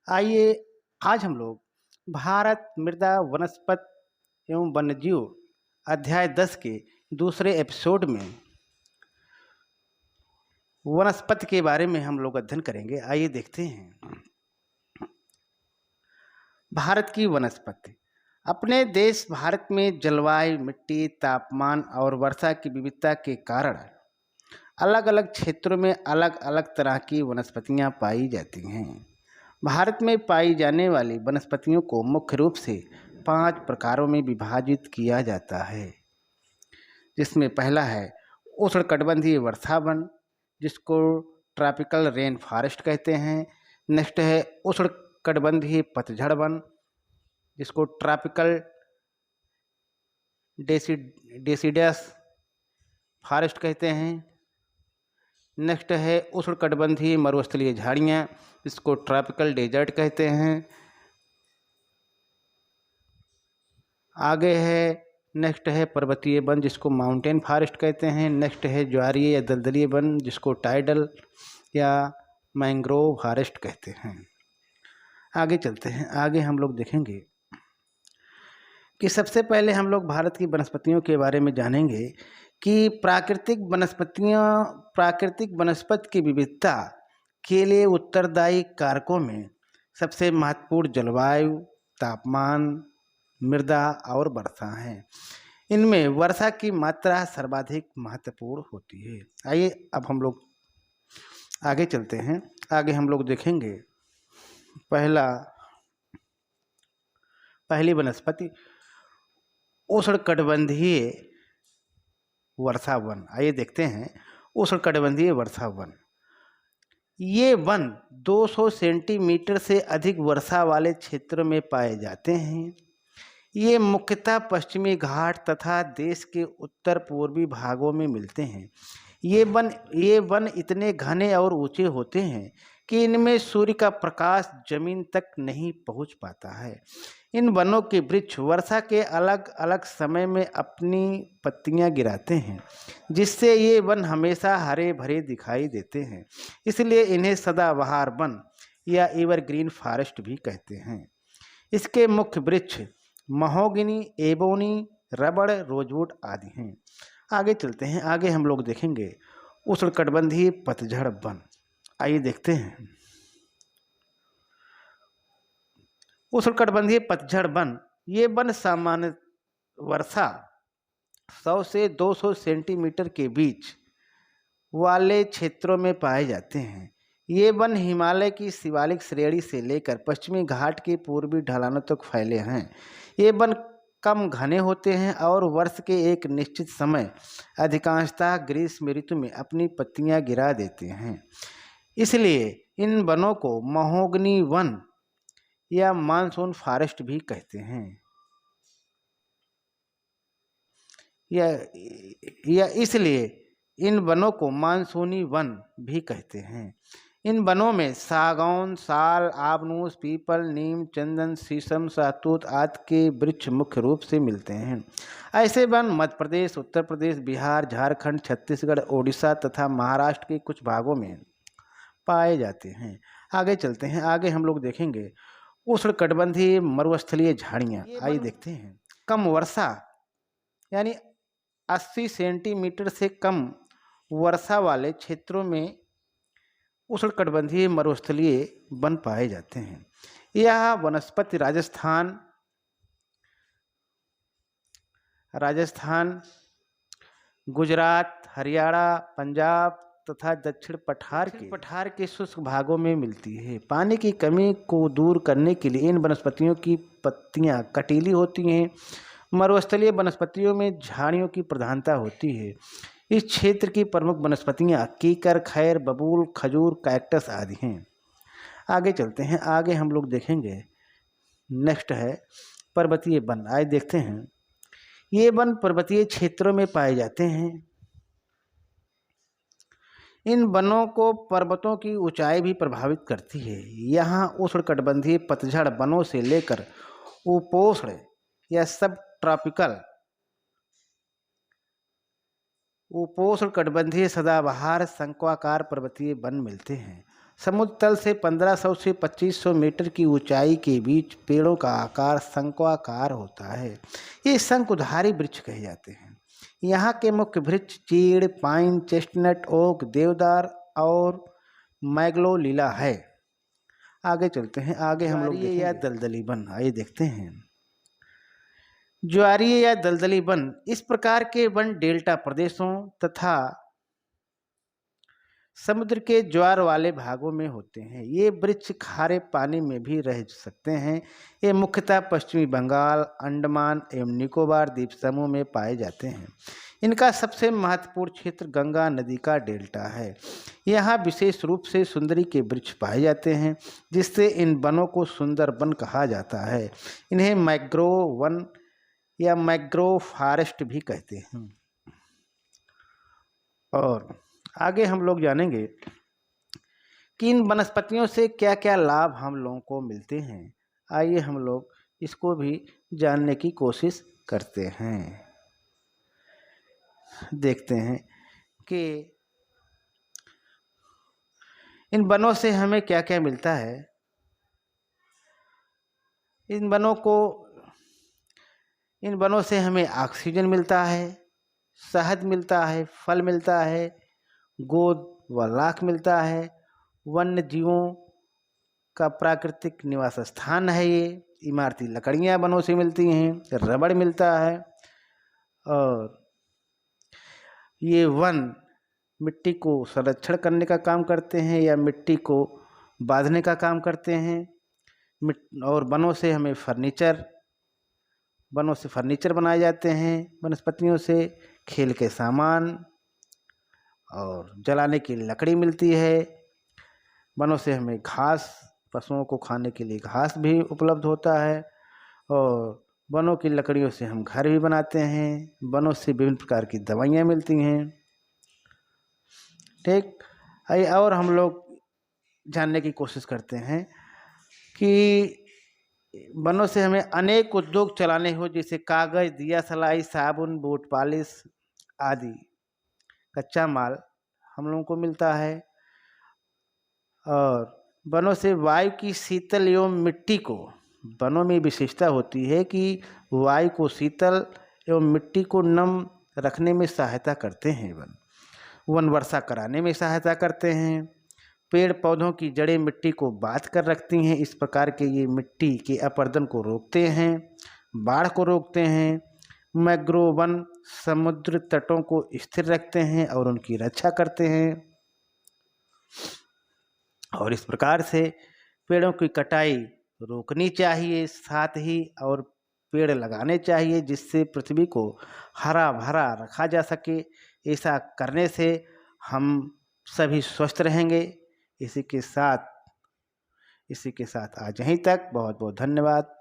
आइए आज हम लोग भारत मृदा वनस्पत एवं वन्यजीव अध्याय 10 के दूसरे एपिसोड में वनस्पति के बारे में हम लोग अध्ययन करेंगे। आइए देखते हैं। भारत की वनस्पति। अपने देश भारत में जलवायु, मिट्टी, तापमान और वर्षा की विविधता के कारण अलग अलग क्षेत्रों में अलग अलग तरह की वनस्पतियां पाई जाती हैं। भारत में पाई जाने वाली वनस्पतियों को मुख्य रूप से 5 प्रकारों में विभाजित किया जाता है, जिसमें पहला है उष्णकटिबंधीय वर्षा वन, जिसको ट्रॉपिकल रेन फॉरेस्ट कहते हैं। नेक्स्ट है उष्णकटिबंधीय पतझड़ वन, जिसको ट्रॉपिकल डेसिडस फॉरेस्ट कहते हैं। नेक्स्ट है उष्णकटिबंधीय मरुस्थलीय झाड़ियाँ, जिसको ट्रॉपिकल डेजर्ट कहते हैं। आगे है नेक्स्ट है पर्वतीय वन, जिसको माउंटेन फॉरेस्ट कहते हैं। नेक्स्ट है ज्वारीय या दलदली वन, जिसको टाइडल या मैंग्रोव फॉरेस्ट कहते हैं। आगे चलते हैं। आगे हम लोग देखेंगे कि सबसे पहले हम लोग भारत की वनस्पतियों के बारे में जानेंगे कि प्राकृतिक वनस्पति की विविधता के लिए उत्तरदायी कारकों में सबसे महत्वपूर्ण जलवायु, तापमान, मृदा और वर्षा है। इनमें वर्षा की मात्रा सर्वाधिक महत्वपूर्ण होती है। आइए अब हम लोग आगे चलते हैं। आगे हम लोग देखेंगे पहली वनस्पति उष्णकटिबंधीय वर्षा वन। आइए देखते हैं उष्णकटिबंधीय वर्षा वन। ये वन 200 सेंटीमीटर से अधिक वर्षा वाले क्षेत्रों में पाए जाते हैं। ये मुख्यतः पश्चिमी घाट तथा देश के उत्तर पूर्वी भागों में मिलते हैं। ये वन इतने घने और ऊंचे होते हैं कि इनमें सूर्य का प्रकाश जमीन तक नहीं पहुंच पाता है। इन वनों के वृक्ष वर्षा के अलग अलग समय में अपनी पत्तियां गिराते हैं, जिससे ये वन हमेशा हरे भरे दिखाई देते हैं। इसलिए इन्हें सदाबहार वन या एवरग्रीन फॉरेस्ट भी कहते हैं। इसके मुख्य वृक्ष महोगनी, एबोनी, रबड़, रोजवुड आदि हैं। आगे चलते हैं। आगे हम लोग देखेंगे उष्णकटिबंधीय पतझड़ वन। आइए देखते हैं। उष्णकटिबंधीय पतझड़ वन, ये वन सामान्य वर्षा 100 से 200 सेंटीमीटर के बीच वाले क्षेत्रों में पाए जाते हैं। ये वन हिमालय की शिवालिक श्रेणी से लेकर पश्चिमी घाट के पूर्वी ढलानों तक फैले हैं। ये वन कम घने होते हैं और वर्ष के एक निश्चित समय अधिकांशतः ग्रीष्म ऋतु में अपनी पत्तियां गिरा देते हैं। इसलिए इन वनों को महोगनी वन या मानसून फॉरेस्ट भी कहते हैं। या इसलिए इन वनों को मानसूनी वन भी कहते हैं। इन वनों में सागौन, साल, आबनूस, पीपल, नीम, चंदन, शीशम, सहतूत आदि के वृक्ष मुख्य रूप से मिलते हैं। ऐसे वन मध्य प्रदेश, उत्तर प्रदेश, बिहार, झारखंड, छत्तीसगढ़, ओडिशा तथा महाराष्ट्र के कुछ भागों में पाए जाते हैं। आगे चलते हैं। आगे हम लोग देखेंगे उष्णकटिबंधीय मरुस्थलीय झाड़ियाँ। आइए देखते हैं। कम वर्षा यानी 80 सेंटीमीटर से कम वर्षा वाले क्षेत्रों में उष्णकटिबंधीय मरुस्थलीय वन पाए जाते हैं। यह वनस्पति राजस्थान, गुजरात, हरियाणा, पंजाब तथा दक्षिण पठार के शुष्क भागों में मिलती है। पानी की कमी को दूर करने के लिए इन वनस्पतियों की पत्तियां कटीली होती हैं। मरुस्थलीय वनस्पतियों में झाड़ियों की प्रधानता होती है। इस क्षेत्र की प्रमुख वनस्पतियां कीकर, खैर, बबूल, खजूर, कैक्टस आदि हैं। आगे चलते हैं। आगे हम लोग देखेंगे नेक्स्ट है पर्वतीय वन। आइए देखते हैं। ये वन पर्वतीय क्षेत्रों में पाए जाते हैं। इन वनों को पर्वतों की ऊंचाई भी प्रभावित करती है। यहाँ उष्णकटिबंधीय पतझड़ वनों से लेकर उपोष्ण या सब ट्रॉपिकल उपोष्णकटिबंधीय सदाबहार शंक्वाकार पर्वतीय वन मिलते हैं। समुद्र तल से 1500 से 2500 मीटर की ऊंचाई के बीच पेड़ों का आकार शंक्वाकार होता है। ये शंकुधारी वृक्ष कहे जाते हैं। यहाँ के मुख्य वृक्ष चीड़, पाइन, चेस्टनट, ओक, देवदार और मैग्नोलिया है। आगे चलते हैं। आगे हम लोग देखेंगे या दलदली वन, आइए देखते हैं। ज्वारीय या दलदली वन इस प्रकार के वन डेल्टा प्रदेशों तथा समुद्र के ज्वार वाले भागों में होते हैं। ये वृक्ष खारे पानी में भी रह सकते हैं। ये मुख्यतः पश्चिमी बंगाल, अंडमान एवं निकोबार द्वीप समूह में पाए जाते हैं। इनका सबसे महत्वपूर्ण क्षेत्र गंगा नदी का डेल्टा है। यहाँ विशेष रूप से सुंदरी के वृक्ष पाए जाते हैं, जिससे इन वनों को सुंदर वन कहा जाता है। इन्हें मैंग्रोव वन या मैंग्रोव फॉरेस्ट भी कहते हैं। और आगे हम लोग जानेंगे कि इन वनस्पतियों से क्या क्या लाभ हम लोगों को मिलते हैं। आइए हम लोग इसको भी जानने की कोशिश करते हैं। देखते हैं कि इन वनों से हमें क्या क्या मिलता है। इन वनों से हमें ऑक्सीजन मिलता है, शहद मिलता है, फल मिलता है, गोद व लाख मिलता है। वन्य जीवों का प्राकृतिक निवास स्थान है ये। इमारती लकड़ियाँ वनों से मिलती हैं, रबड़ मिलता है। और ये वन मिट्टी को संरक्षण करने का काम करते हैं या मिट्टी को बांधने का काम करते हैं। और वनों से हमें फर्नीचर बनाए जाते हैं। वनस्पतियों से खेल के सामान और जलाने की लकड़ी मिलती है। वनों से हमें घास, पशुओं को खाने के लिए घास भी उपलब्ध होता है। और वनों की लकड़ियों से हम घर भी बनाते हैं। वनों से विभिन्न प्रकार की दवाइयाँ मिलती हैं। ठीक, आइए और हम लोग जानने की कोशिश करते हैं कि वनों से हमें अनेक उद्योग चलाने हो, जैसे कागज, दिया सलाई, साबुन, बूट पॉलिश आदि कच्चा माल हम लोगों को मिलता है। और वनों से वायु की शीतल एवं मिट्टी को, वनों में विशेषता होती है कि वायु को शीतल एवं मिट्टी को नम रखने में सहायता करते हैं। वन वर्षा कराने में सहायता करते हैं। पेड़ पौधों की जड़ें मिट्टी को बांध कर रखती हैं। इस प्रकार के ये मिट्टी के अपरदन को रोकते हैं, बाढ़ को रोकते हैं। मैंग्रोव वन समुद्र तटों को स्थिर रखते हैं और उनकी रक्षा करते हैं। और इस प्रकार से पेड़ों की कटाई रोकनी चाहिए, साथ ही और पेड़ लगाने चाहिए, जिससे पृथ्वी को हरा भरा रखा जा सके। ऐसा करने से हम सभी स्वस्थ रहेंगे। इसी के साथ आज यहीं तक। बहुत बहुत धन्यवाद।